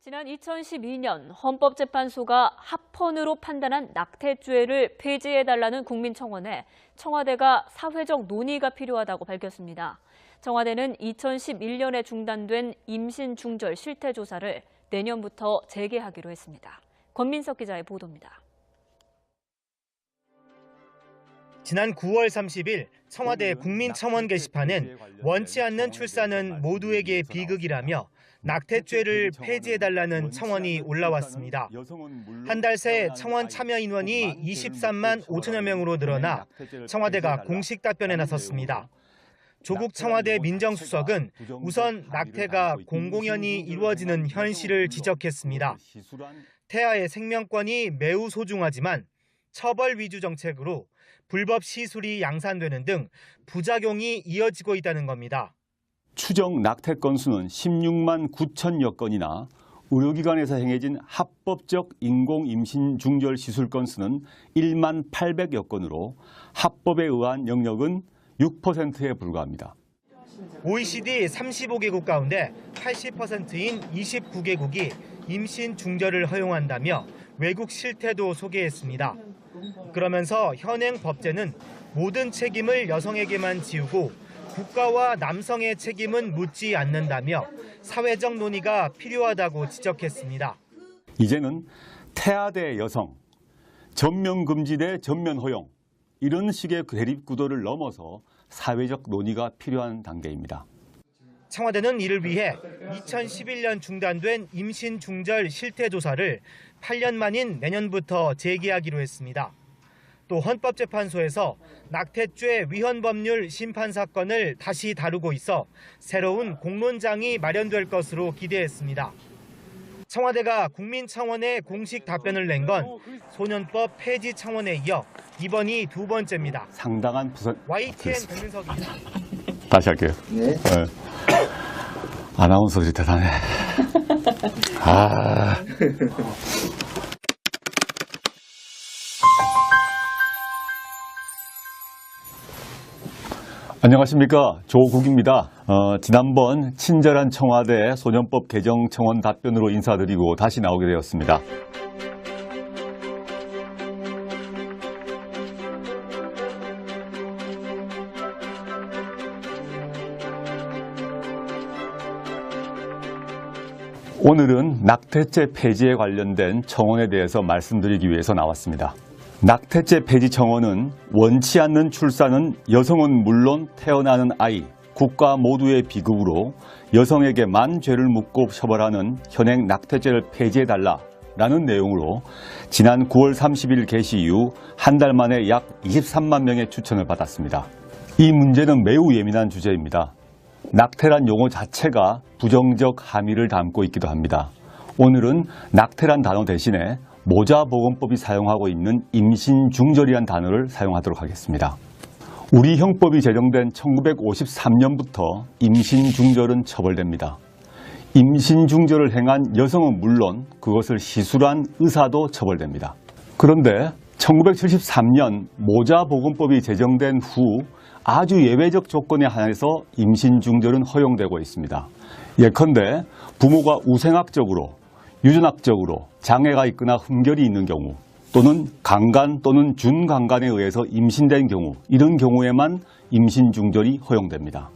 지난 2012년 헌법재판소가 합헌으로 판단한 낙태죄를 폐지해달라는 국민청원에 청와대가 사회적 논의가 필요하다고 밝혔습니다. 청와대는 2011년에 중단된 임신 중절 실태 조사를 내년부터 재개하기로 했습니다. 권민석 기자의 보도입니다. 지난 9월 30일 청와대 국민청원 게시판엔 원치 않는 출산은 모두에게 비극이라며 낙태죄를 폐지해달라는 청원이 올라왔습니다. 한 달 새 청원 참여 인원이 23만 5천여 명으로 늘어나 청와대가 공식 답변에 나섰습니다. 조국 청와대 민정수석은 우선 낙태가 공공연히 이루어지는 현실을 지적했습니다. 태아의 생명권이 매우 소중하지만 처벌 위주 정책으로 불법 시술이 양산되는 등 부작용이 이어지고 있다는 겁니다. 추정 낙태 건수는 16만 9천여 건이나 의료기관에서 행해진 합법적 인공 임신 중절 시술 건수는 1만 800여 건으로 합법에 의한 영역은 6%에 불과합니다. OECD 35개국 가운데 80%인 29개국이 임신 중절을 허용한다며 외국 실태도 소개했습니다. 그러면서 현행 법제는 모든 책임을 여성에게만 지우고 국가와 남성의 책임은 묻지 않는다며 사회적 논의가 필요하다고 지적했습니다. 이제는 태아 대 여성, 전면 금지 대 전면 허용, 이런 식의 대립 구도를 넘어서 사회적 논의가 필요한 단계입니다. 청와대는 이를 위해 2011년 중단된 임신 중절 실태 조사를 8년 만인 내년부터 재개하기로 했습니다. 또 헌법재판소에서 낙태죄 위헌 법률 심판 사건을 다시 다루고 있어 새로운 공론장이 마련될 것으로 기대했습니다. 청와대가 국민청원에 공식 답변을 낸 건 소년법 폐지 청원에 이어 이번이 두 번째입니다. 상당한 부선. YTN 백민석입니다. 다시 할게요. 네. 아나운서들이 대단해. 안녕하십니까, 조국입니다. 지난번 친절한 청와대 소년법 개정 청원 답변으로 인사드리고 다시 나오게 되었습니다. 오늘은 낙태죄 폐지에 관련된 청원에 대해서 말씀드리기 위해서 나왔습니다. 낙태죄 폐지 청원은 원치 않는 출산은 여성은 물론 태어나는 아이, 국가 모두의 비극으로 여성에게만 죄를 묻고 처벌하는 현행 낙태죄를 폐지해달라라는 내용으로 지난 9월 30일 게시 이후 한 달 만에 약 23만 명의 추천을 받았습니다. 이 문제는 매우 예민한 주제입니다. 낙태란 용어 자체가 부정적 함의를 담고 있기도 합니다. 오늘은 낙태란 단어 대신에 모자보건법이 사용하고 있는 임신중절이란 단어를 사용하도록 하겠습니다. 우리 형법이 제정된 1953년부터 임신중절은 처벌됩니다. 임신중절을 행한 여성은 물론 그것을 시술한 의사도 처벌됩니다. 그런데 1973년 모자보건법이 제정된 후 아주 예외적 조건에 한해서 임신중절은 허용되고 있습니다. 예컨대 부모가 우생학적으로, 유전학적으로 장애가 있거나 흠결이 있는 경우, 또는 강간 또는 준강간에 의해서 임신된 경우, 이런 경우에만 임신중절이 허용됩니다.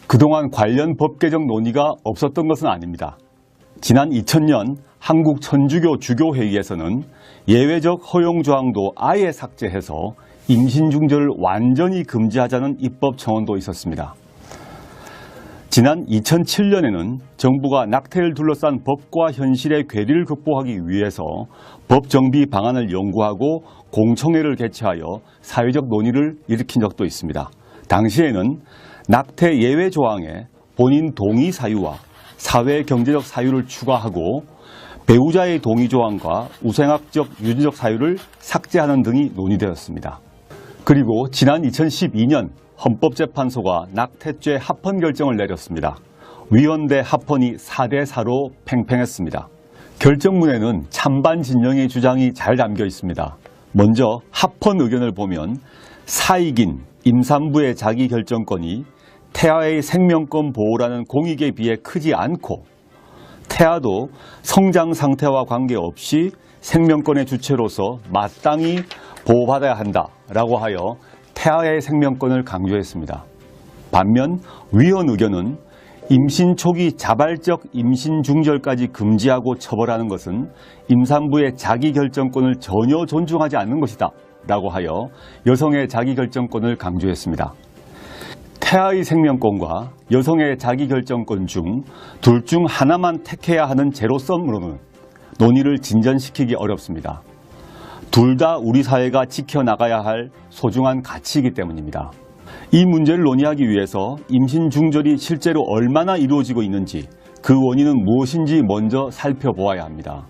그동안 관련 법 개정 논의가 없었던 것은 아닙니다. 지난 2000년 한국 천주교 주교회의에서는 예외적 허용 조항도 아예 삭제해서 임신중절을 완전히 금지하자는 입법 청원도 있었습니다. 지난 2007년에는 정부가 낙태를 둘러싼 법과 현실의 괴리를 극복하기 위해서 법 정비 방안을 연구하고 공청회를 개최하여 사회적 논의를 일으킨 적도 있습니다. 당시에는 낙태 예외 조항에 본인 동의 사유와 사회 경제적 사유를 추가하고 배우자의 동의 조항과 우생학적 유전적 사유를 삭제하는 등이 논의되었습니다. 그리고 지난 2012년 헌법재판소가 낙태죄 합헌 결정을 내렸습니다. 위헌 대 합헌이 4대4로 팽팽했습니다. 결정문에는 찬반 진영의 주장이 잘 담겨 있습니다. 먼저 합헌 의견을 보면 사익인 임산부의 자기 결정권이 태아의 생명권 보호라는 공익에 비해 크지 않고 태아도 성장 상태와 관계없이 생명권의 주체로서 마땅히 보호받아야 한다라고 하여 태아의 생명권을 강조했습니다. 반면 위헌 의견은 임신 초기 자발적 임신 중절까지 금지하고 처벌하는 것은 임산부의 자기결정권을 전혀 존중하지 않는 것이다 라고 하여 여성의 자기결정권을 강조했습니다. 태아의 생명권과 여성의 자기결정권 중 둘 중 하나만 택해야 하는 제로섬으로는 논의를 진전시키기 어렵습니다. 둘 다 우리 사회가 지켜나가야 할 소중한 가치이기 때문입니다. 이 문제를 논의하기 위해서 임신 중절이 실제로 얼마나 이루어지고 있는지 그 원인은 무엇인지 먼저 살펴보아야 합니다.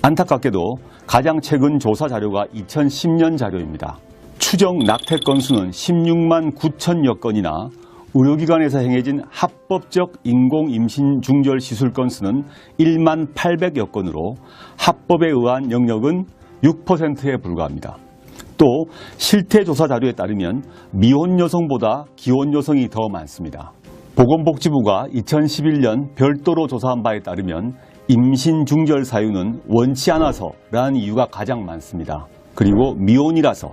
안타깝게도 가장 최근 조사 자료가 2010년 자료입니다. 추정 낙태 건수는 16만 9천여 건이나 의료기관에서 행해진 합법적 인공 임신 중절 시술 건수는 1만 800여 건으로 합법에 의한 영역은 6%에 불과합니다. 또 실태조사 자료에 따르면 미혼 여성보다 기혼 여성이 더 많습니다. 보건복지부가 2011년 별도로 조사한 바에 따르면 임신 중절 사유는 원치 않아서라는 이유가 가장 많습니다. 그리고 미혼이라서,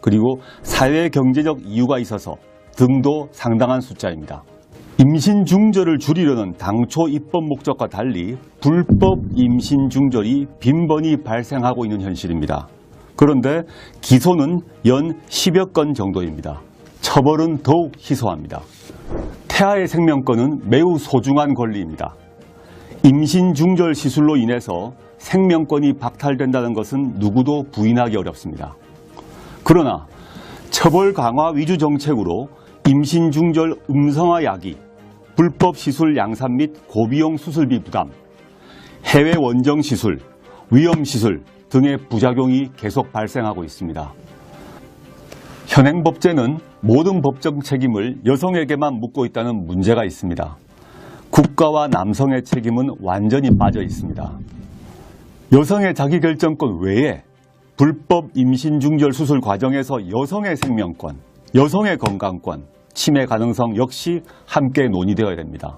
그리고 사회경제적 이유가 있어서 등도 상당한 숫자입니다. 임신 중절을 줄이려는 당초 입법 목적과 달리 불법 임신 중절이 빈번히 발생하고 있는 현실입니다. 그런데 기소는 연 10여 건 정도입니다. 처벌은 더욱 희소합니다. 태아의 생명권은 매우 소중한 권리입니다. 임신 중절 시술로 인해서 생명권이 박탈된다는 것은 누구도 부인하기 어렵습니다. 그러나 처벌 강화 위주 정책으로 임신 중절 음성화 야기, 불법 시술 양산 및 고비용 수술비 부담, 해외 원정 시술, 위험 시술 등의 부작용이 계속 발생하고 있습니다. 현행법제는 모든 법적 책임을 여성에게만 묻고 있다는 문제가 있습니다. 국가와 남성의 책임은 완전히 빠져 있습니다. 여성의 자기결정권 외에 불법 임신 중절 수술 과정에서 여성의 생명권, 여성의 건강권, 침해 가능성 역시 함께 논의되어야 됩니다.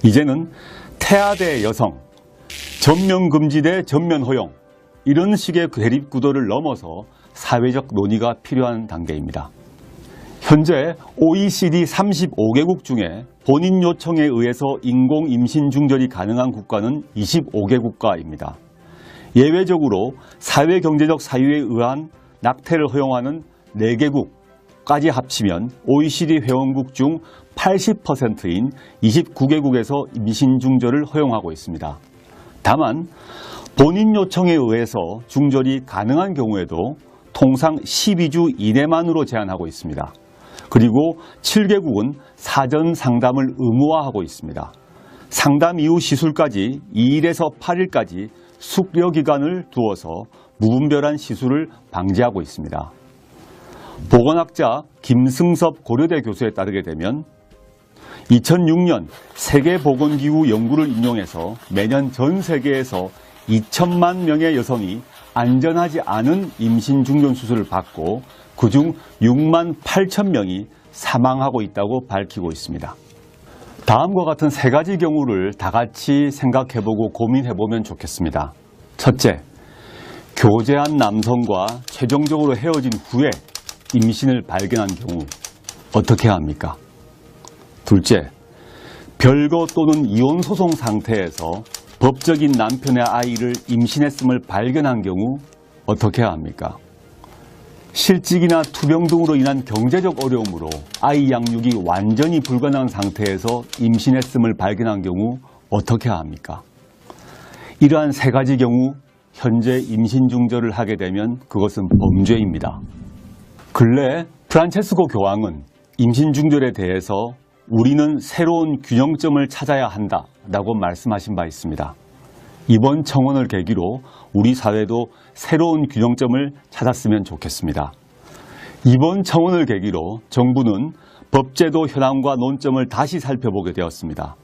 이제는 태아 대 여성, 전면 금지 대 전면 허용, 이런 식의 대립 구도를 넘어서 사회적 논의가 필요한 단계입니다. 현재 OECD 35개국 중에 본인 요청에 의해서 인공 임신 중절이 가능한 국가는 25개국가입니다. 예외적으로 사회경제적 사유에 의한 낙태를 허용하는 4개국까지 합치면 OECD 회원국 중 80%인 29개국에서 임신 중절을 허용하고 있습니다. 다만 본인 요청에 의해서 중절이 가능한 경우에도 통상 12주 이내만으로 제한하고 있습니다. 그리고 7개국은 사전 상담을 의무화하고 있습니다. 상담 이후 시술까지 2일에서 8일까지 숙려 기간을 두어서 무분별한 시술을 방지하고 있습니다. 보건학자 김승섭 고려대 교수에 따르게 되면 2006년 세계보건기구 연구를 인용해서 매년 전 세계에서 2천만 명의 여성이 안전하지 않은 임신 중절 수술을 받고 그중 6만 8천 명이 사망하고 있다고 밝히고 있습니다. 다음과 같은 3가지 경우를 다 같이 생각해보고 고민해보면 좋겠습니다. 첫째, 교제한 남성과 최종적으로 헤어진 후에 임신을 발견한 경우 어떻게 해야 합니까? 둘째, 별거 또는 이혼 소송 상태에서 법적인 남편의 아이를 임신했음을 발견한 경우 어떻게 해야 합니까? 실직이나 투병 등으로 인한 경제적 어려움으로 아이 양육이 완전히 불가능한 상태에서 임신했음을 발견한 경우 어떻게 해야 합니까? 이러한 3가지 경우 현재 임신 중절을 하게 되면 그것은 범죄입니다. 근래 프란체스코 교황은 임신 중절에 대해서 우리는 새로운 균형점을 찾아야 한다라고 말씀하신 바 있습니다. 이번 청원을 계기로 우리 사회도 새로운 균형점을 찾았으면 좋겠습니다. 이번 청원을 계기로 정부는 법제도 현황과 논점을 다시 살펴보게 되었습니다.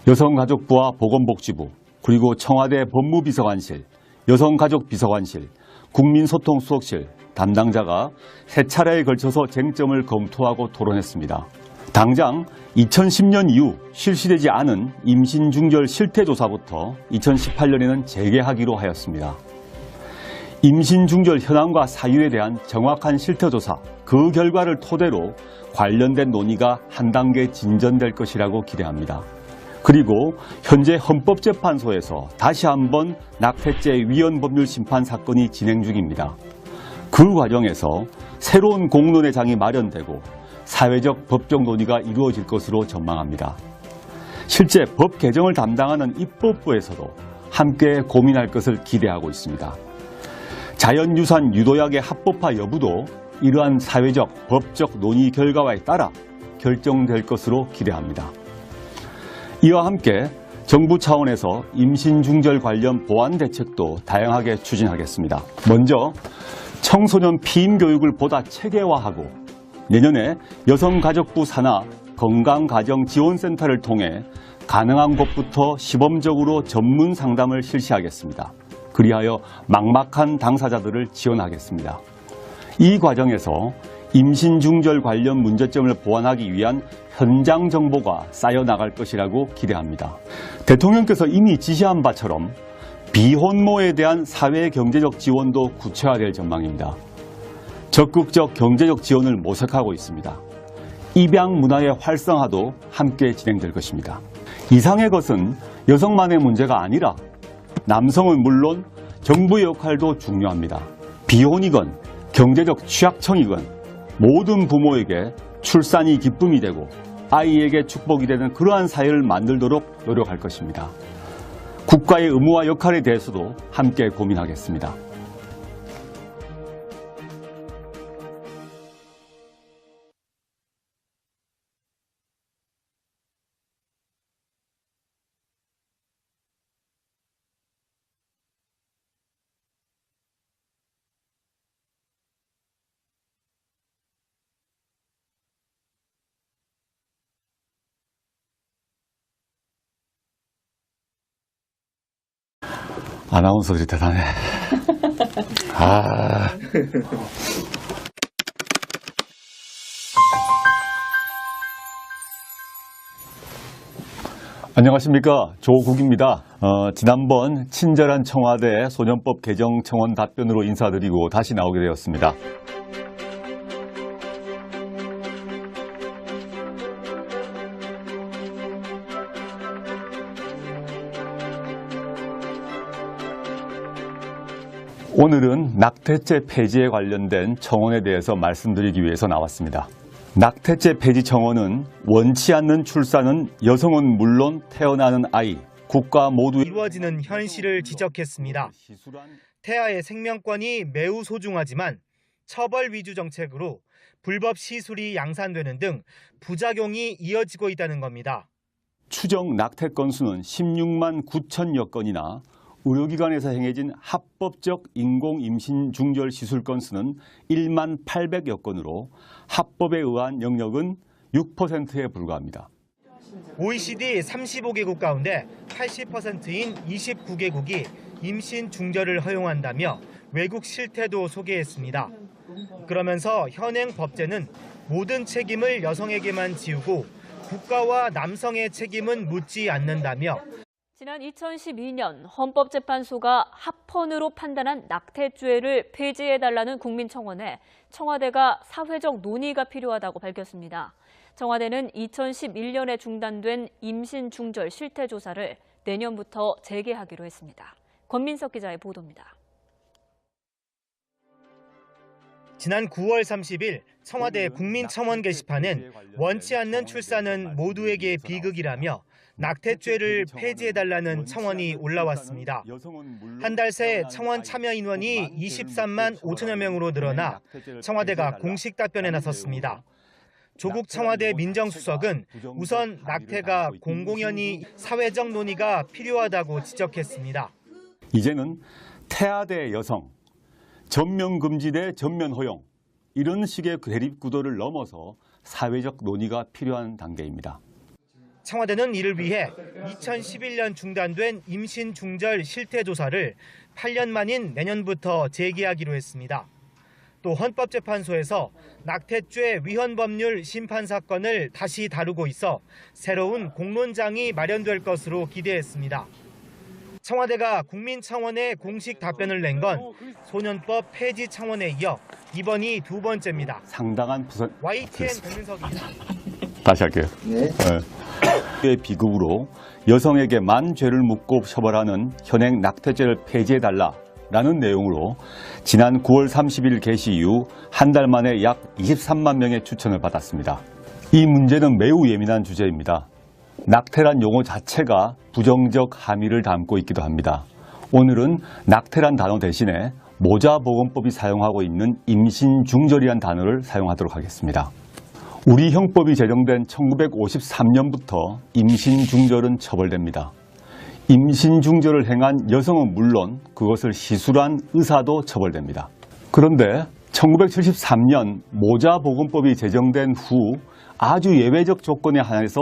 여성가족부와 보건복지부, 그리고 청와대 법무비서관실, 여성가족비서관실, 국민소통수석실 담당자가 3차례에 걸쳐서 쟁점을 검토하고 토론했습니다. 당장 2010년 이후 실시되지 않은 임신중절 실태조사부터 2018년에는 재개하기로 하였습니다. 임신중절 현황과 사유에 대한 정확한 실태조사, 그 결과를 토대로 관련된 논의가 한 단계 진전될 것이라고 기대합니다. 그리고 현재 헌법재판소에서 다시 한번 낙태죄 위헌 법률 심판 사건이 진행 중입니다. 그 과정에서 새로운 공론의 장이 마련되고 사회적 법적 논의가 이루어질 것으로 전망합니다. 실제 법 개정을 담당하는 입법부에서도 함께 고민할 것을 기대하고 있습니다. 자연유산 유도약의 합법화 여부도 이러한 사회적, 법적 논의 결과에 따라 결정될 것으로 기대합니다. 이와 함께 정부 차원에서 임신중절 관련 보완 대책도 다양하게 추진하겠습니다. 먼저 청소년 피임 교육을 보다 체계화하고 내년에 여성가족부 산하 건강가정지원센터를 통해 가능한 곳부터 시범적으로 전문 상담을 실시하겠습니다. 그리하여 막막한 당사자들을 지원하겠습니다. 이 과정에서 임신중절 관련 문제점을 보완하기 위한 현장 정보가 쌓여나갈 것이라고 기대합니다. 대통령께서 이미 지시한 바처럼 비혼모에 대한 사회경제적 지원도 구체화될 전망입니다. 적극적 경제적 지원을 모색하고 있습니다. 입양 문화의 활성화도 함께 진행될 것입니다. 이상의 것은 여성만의 문제가 아니라 남성은 물론 정부의 역할도 중요합니다. 비혼이건 경제적 취약청이건 모든 부모에게 출산이 기쁨이 되고 아이에게 축복이 되는 그러한 사회를 만들도록 노력할 것입니다. 국가의 의무와 역할에 대해서도 함께 고민하겠습니다. 아나운서들이 대단해. 안녕하십니까, 조국입니다. 지난번 친절한 청와대 소년법 개정 청원 답변으로 인사드리고 다시 나오게 되었습니다. 오늘은 낙태죄 폐지에 관련된 청원에 대해서 말씀드리기 위해서 나왔습니다. 낙태죄 폐지 청원은 원치 않는 출산은 여성은 물론 태어나는 아이, 국가 모두 이루어지는 현실을 지적했습니다. 태아의 생명권이 매우 소중하지만 처벌 위주 정책으로 불법 시술이 양산되는 등 부작용이 이어지고 있다는 겁니다. 추정 낙태 건수는 16만 9천여 건이나 의료기관에서 행해진 합법적 인공 임신 중절 시술 건수는 1만 800여 건으로 합법에 의한 영역은 6%에 불과합니다. OECD 35개국 가운데 80%인 29개국이 임신 중절을 허용한다며 외국 실태도 소개했습니다. 그러면서 현행 법제는 모든 책임을 여성에게만 지우고 국가와 남성의 책임은 묻지 않는다며 지난 2012년 헌법재판소가 합헌으로 판단한 낙태죄를 폐지해달라는 국민청원에 청와대가 사회적 논의가 필요하다고 밝혔습니다. 청와대는 2011년에 중단된 임신 중절 실태조사를 내년부터 재개하기로 했습니다. 권민석 기자의 보도입니다. 지난 9월 30일 청와대 국민청원 게시판엔 원치 않는 출산은 모두에게 비극이라며 낙태죄를 폐지해달라는 청원이 올라왔습니다. 한 달 새 청원 참여 인원이 23만 5천여 명으로 늘어나 청와대가 공식 답변에 나섰습니다. 조국 청와대 민정수석은 우선 낙태가 공공연히 사회적 논의가 필요하다고 지적했습니다. 이제는 태아 대 여성, 전면 금지 대 전면 허용, 이런 식의 대립 구도를 넘어서 사회적 논의가 필요한 단계입니다. 청와대는 이를 위해 2011년 중단된 임신 중절 실태조사를 8년 만인 내년부터 재개하기로 했습니다. 또 헌법재판소에서 낙태죄 위헌법률 심판 사건을 다시 다루고 있어 새로운 공론장이 마련될 것으로 기대했습니다. 청와대가 국민청원에 공식 답변을 낸 건 소년법 폐지 청원에 이어 이번이 두 번째입니다. 상당한 부선 YTN 백민석입니다. 다시 할게요. 네. 비극으로 여성에게만 죄를 묻고 처벌하는 현행 낙태죄를 폐지해달라라는 내용으로 지난 9월 30일 게시 이후 한 달 만에 약 23만 명의 추천을 받았습니다. 이 문제는 매우 예민한 주제입니다. 낙태란 용어 자체가 부정적 함의를 담고 있기도 합니다. 오늘은 낙태란 단어 대신에 모자보건법이 사용하고 있는 임신중절이란 단어를 사용하도록 하겠습니다. 우리 형법이 제정된 1953년부터 임신중절은 처벌됩니다. 임신중절을 행한 여성은 물론 그것을 시술한 의사도 처벌됩니다. 그런데 1973년 모자보건법이 제정된 후 아주 예외적 조건에 한해서